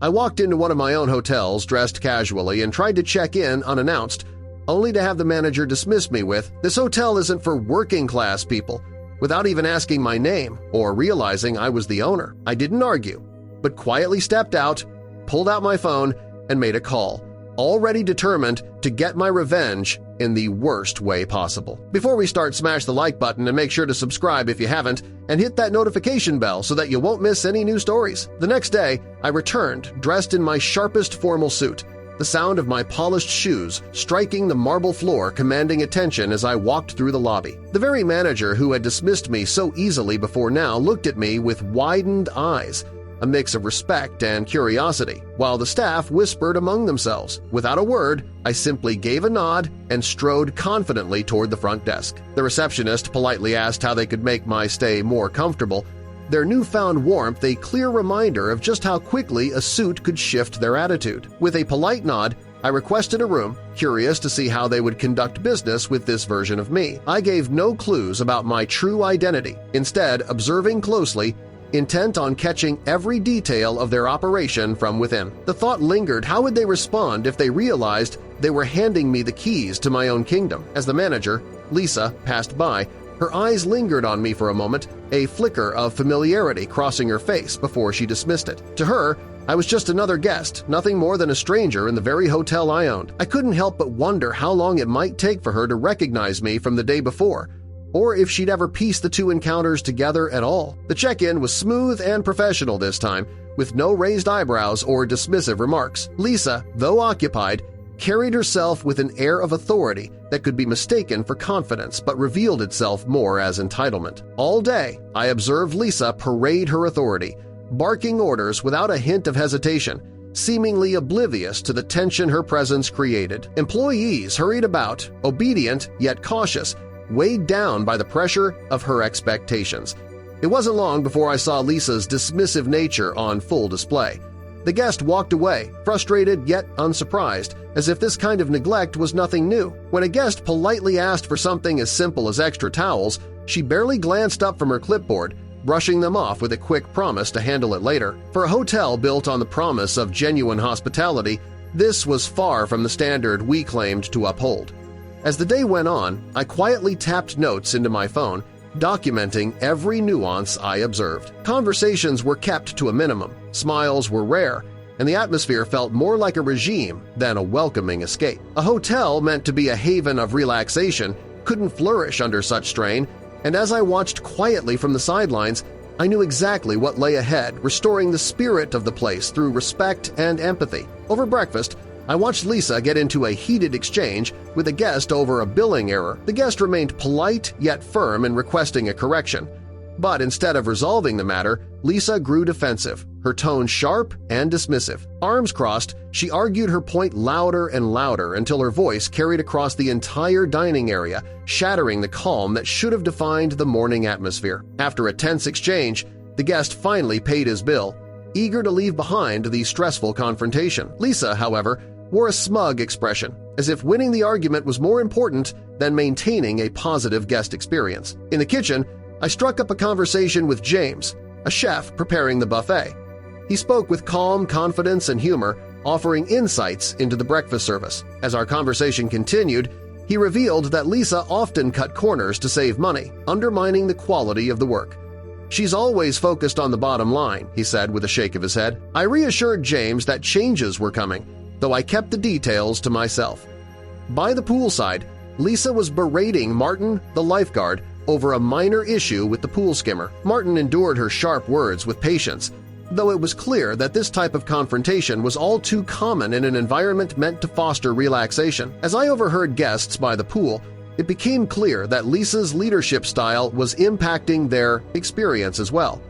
I walked into one of my own hotels dressed casually and tried to check in unannounced, only to have the manager dismiss me with, "This hotel isn't for working-class people," without even asking my name or realizing I was the owner. I didn't argue, but quietly stepped out, pulled out my phone, and made a call, already determined to get my revenge in the worst way possible. Before we start, smash the like button and make sure to subscribe if you haven't, and hit that notification bell so that you won't miss any new stories. The next day, I returned dressed in my sharpest formal suit, the sound of my polished shoes striking the marble floor commanding attention as I walked through the lobby. The very manager who had dismissed me so easily before now looked at me with widened eyes, a mix of respect and curiosity, while the staff whispered among themselves. Without a word, I simply gave a nod and strode confidently toward the front desk. The receptionist politely asked how they could make my stay more comfortable, their newfound warmth a clear reminder of just how quickly a suit could shift their attitude. With a polite nod, I requested a room, curious to see how they would conduct business with this version of me. I gave no clues about my true identity, instead observing closely, intent on catching every detail of their operation from within. The thought lingered, how would they respond if they realized they were handing me the keys to my own kingdom? As the manager, Lisa, passed by, her eyes lingered on me for a moment, a flicker of familiarity crossing her face before she dismissed it. To her, I was just another guest, nothing more than a stranger in the very hotel I owned. I couldn't help but wonder how long it might take for her to recognize me from the day before, or if she'd ever piece the two encounters together at all. The check-in was smooth and professional this time, with no raised eyebrows or dismissive remarks. Lisa, though occupied, carried herself with an air of authority that could be mistaken for confidence but revealed itself more as entitlement. All day, I observed Lisa parade her authority, barking orders without a hint of hesitation, seemingly oblivious to the tension her presence created. Employees hurried about, obedient yet cautious, weighed down by the pressure of her expectations. It wasn't long before I saw Lisa's dismissive nature on full display. The guest walked away, frustrated yet unsurprised, as if this kind of neglect was nothing new. When a guest politely asked for something as simple as extra towels, she barely glanced up from her clipboard, brushing them off with a quick promise to handle it later. For a hotel built on the promise of genuine hospitality, this was far from the standard we claimed to uphold. As the day went on, I quietly tapped notes into my phone, documenting every nuance I observed. Conversations were kept to a minimum, smiles were rare, and the atmosphere felt more like a regime than a welcoming escape. A hotel meant to be a haven of relaxation couldn't flourish under such strain, and as I watched quietly from the sidelines, I knew exactly what lay ahead, restoring the spirit of the place through respect and empathy. Over breakfast, I watched Lisa get into a heated exchange with a guest over a billing error. The guest remained polite yet firm in requesting a correction. But instead of resolving the matter, Lisa grew defensive, her tone sharp and dismissive. Arms crossed, she argued her point louder and louder until her voice carried across the entire dining area, shattering the calm that should have defined the morning atmosphere. After a tense exchange, the guest finally paid his bill, eager to leave behind the stressful confrontation. Lisa, however, wore a smug expression, as if winning the argument was more important than maintaining a positive guest experience. In the kitchen, I struck up a conversation with James, a chef preparing the buffet. He spoke with calm confidence and humor, offering insights into the breakfast service. As our conversation continued, he revealed that Lisa often cut corners to save money, undermining the quality of the work. "She's always focused on the bottom line," he said with a shake of his head. I reassured James that changes were coming, though I kept the details to myself. By the poolside, Lisa was berating Martin, the lifeguard, over a minor issue with the pool skimmer. Martin endured her sharp words with patience, though it was clear that this type of confrontation was all too common in an environment meant to foster relaxation. As I overheard guests by the pool, it became clear that Lisa's leadership style was impacting their experience as well.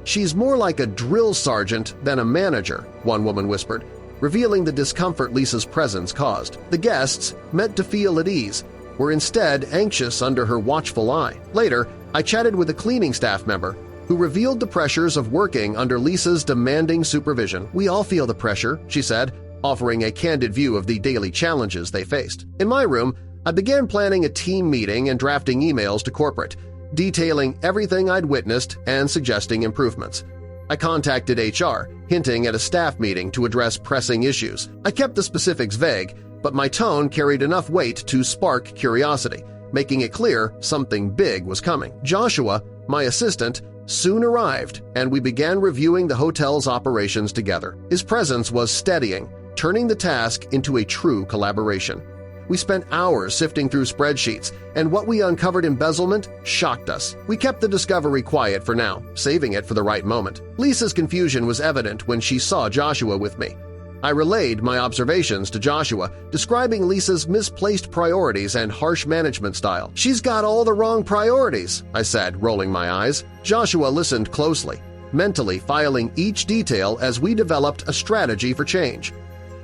"She's more like a drill sergeant than a manager," one woman whispered, revealing the discomfort Lisa's presence caused. The guests, meant to feel at ease, were instead anxious under her watchful eye. Later, I chatted with a cleaning staff member who revealed the pressures of working under Lisa's demanding supervision. "We all feel the pressure," she said, offering a candid view of the daily challenges they faced. In my room, I began planning a team meeting and drafting emails to corporate, detailing everything I'd witnessed and suggesting improvements. I contacted HR, hinting at a staff meeting to address pressing issues. I kept the specifics vague, but my tone carried enough weight to spark curiosity, making it clear something big was coming. Joshua, my assistant, soon arrived, and we began reviewing the hotel's operations together. His presence was steadying, turning the task into a true collaboration. We spent hours sifting through spreadsheets, and what we uncovered embezzlement shocked us. We kept the discovery quiet for now, saving it for the right moment. Lisa's confusion was evident when she saw Joshua with me. I relayed my observations to Joshua, describing Lisa's misplaced priorities and harsh management style. "She's got all the wrong priorities," I said, rolling my eyes. Joshua listened closely, mentally filing each detail as we developed a strategy for change.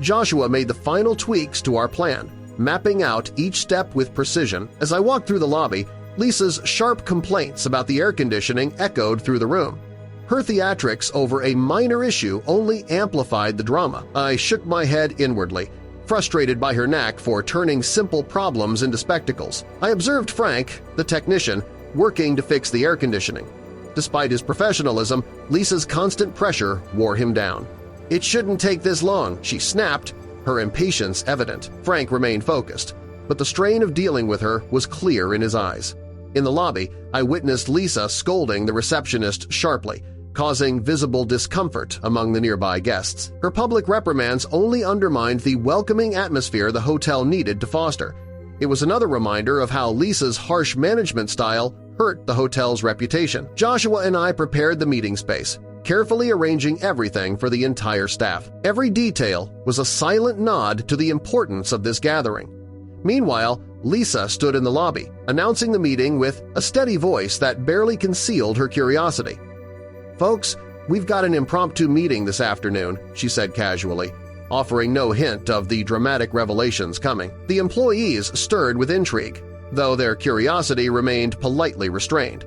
Joshua made the final tweaks to our plan, mapping out each step with precision. As I walked through the lobby, Lisa's sharp complaints about the air conditioning echoed through the room. Her theatrics over a minor issue only amplified the drama. I shook my head inwardly, frustrated by her knack for turning simple problems into spectacles. I observed Frank, the technician, working to fix the air conditioning. Despite his professionalism, Lisa's constant pressure wore him down. "It shouldn't take this long," she snapped, her impatience evident. Frank remained focused, but the strain of dealing with her was clear in his eyes. In the lobby, I witnessed Lisa scolding the receptionist sharply, causing visible discomfort among the nearby guests. Her public reprimands only undermined the welcoming atmosphere the hotel needed to foster. It was another reminder of how Lisa's harsh management style hurt the hotel's reputation. Joshua and I prepared the meeting space, carefully arranging everything for the entire staff. Every detail was a silent nod to the importance of this gathering. Meanwhile, Lisa stood in the lobby, announcing the meeting with a steady voice that barely concealed her curiosity. "Folks, we've got an impromptu meeting this afternoon," she said casually, offering no hint of the dramatic revelations coming. The employees stirred with intrigue, though their curiosity remained politely restrained.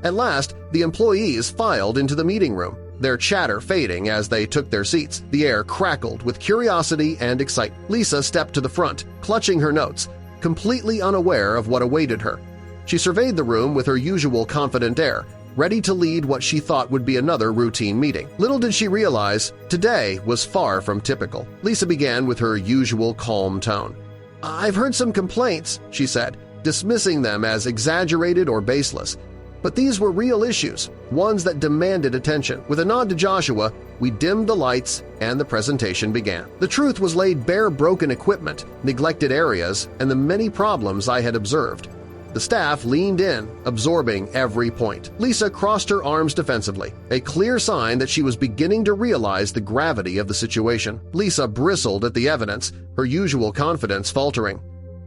At last, the employees filed into the meeting room, their chatter fading as they took their seats. The air crackled with curiosity and excitement. Lisa stepped to the front, clutching her notes, completely unaware of what awaited her. She surveyed the room with her usual confident air, ready to lead what she thought would be another routine meeting. Little did she realize, today was far from typical. Lisa began with her usual calm tone. "I've heard some complaints," she said, dismissing them as exaggerated or baseless. But these were real issues, ones that demanded attention. With a nod to Joshua, we dimmed the lights and the presentation began. The truth was laid bare: broken equipment, neglected areas, and the many problems I had observed. The staff leaned in, absorbing every point. Lisa crossed her arms defensively, a clear sign that she was beginning to realize the gravity of the situation. Lisa bristled at the evidence, her usual confidence faltering.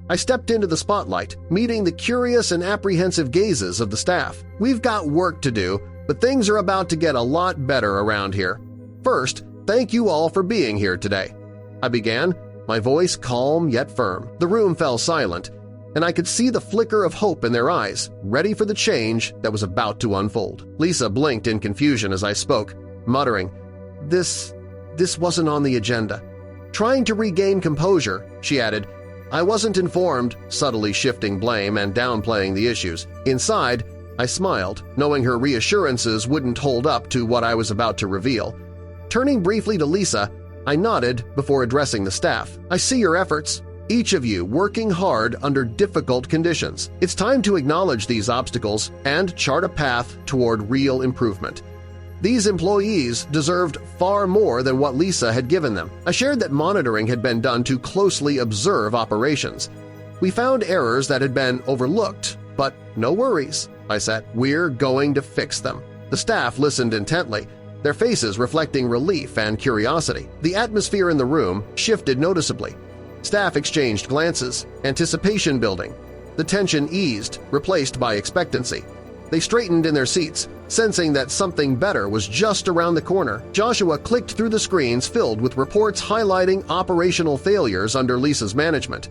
I stepped into the spotlight, meeting the curious and apprehensive gazes of the staff. "We've got work to do, but things are about to get a lot better around here. First, thank you all for being here today," I began, my voice calm yet firm. The room fell silent, and I could see the flicker of hope in their eyes, ready for the change that was about to unfold. Lisa blinked in confusion as I spoke, muttering, This wasn't on the agenda." Trying to regain composure, she added, "I wasn't informed," subtly shifting blame and downplaying the issues. Inside, I smiled, knowing her reassurances wouldn't hold up to what I was about to reveal. Turning briefly to Lisa, I nodded before addressing the staff. "I see your efforts, each of you working hard under difficult conditions. It's time to acknowledge these obstacles and chart a path toward real improvement. These employees deserved far more than what Lisa had given them." I shared that monitoring had been done to closely observe operations. "We found errors that had been overlooked, but no worries," I said. "We're going to fix them." The staff listened intently, their faces reflecting relief and curiosity. The atmosphere in the room shifted noticeably. Staff exchanged glances, anticipation building. The tension eased, replaced by expectancy. They straightened in their seats, sensing that something better was just around the corner. Joshua clicked through the screens filled with reports highlighting operational failures under Lisa's management.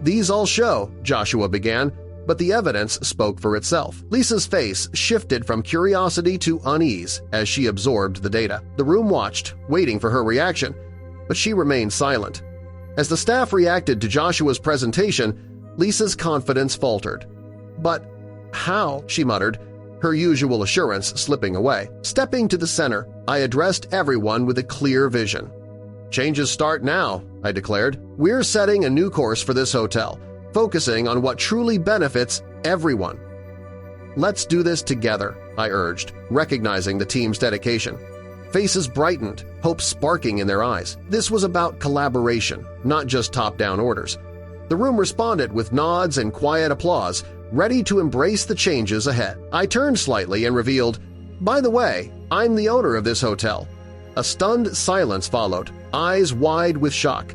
"These all show," Joshua began, but the evidence spoke for itself. Lisa's face shifted from curiosity to unease as she absorbed the data. The room watched, waiting for her reaction, but she remained silent. As the staff reacted to Joshua's presentation, Lisa's confidence faltered. "But how?" she muttered, her usual assurance slipping away. Stepping to the center, I addressed everyone with a clear vision. "Changes start now," I declared. "We're setting a new course for this hotel, focusing on what truly benefits everyone." "Let's do this together," I urged, recognizing the team's dedication. Faces brightened, hope sparking in their eyes. This was about collaboration, not just top-down orders. The room responded with nods and quiet applause, ready to embrace the changes ahead. I turned slightly and revealed, "By the way, I'm the owner of this hotel." A stunned silence followed, eyes wide with shock.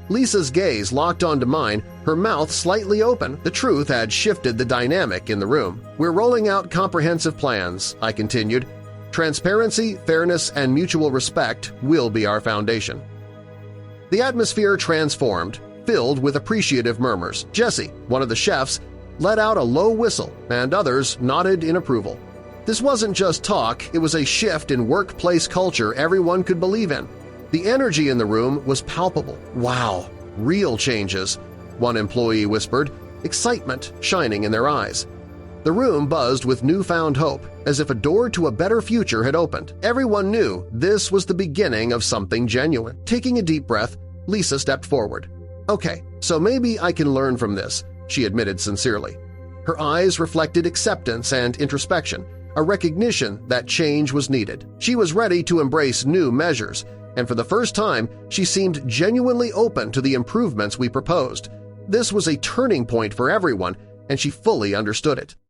Lisa's gaze locked onto mine, her mouth slightly open. The truth had shifted the dynamic in the room. "We're rolling out comprehensive plans," I continued. "Transparency, fairness, and mutual respect will be our foundation." The atmosphere transformed, filled with appreciative murmurs. Jesse, one of the chefs, let out a low whistle, and others nodded in approval. This wasn't just talk, it was a shift in workplace culture everyone could believe in. The energy in the room was palpable. "Wow, real changes," one employee whispered, excitement shining in their eyes. The room buzzed with newfound hope, as if a door to a better future had opened. Everyone knew this was the beginning of something genuine. Taking a deep breath, Lisa stepped forward. "Okay, so maybe I can learn from this," she admitted sincerely. Her eyes reflected acceptance and introspection, a recognition that change was needed. She was ready to embrace new measures, and for the first time she seemed genuinely open to the improvements we proposed. This was a turning point for everyone, and she fully understood it.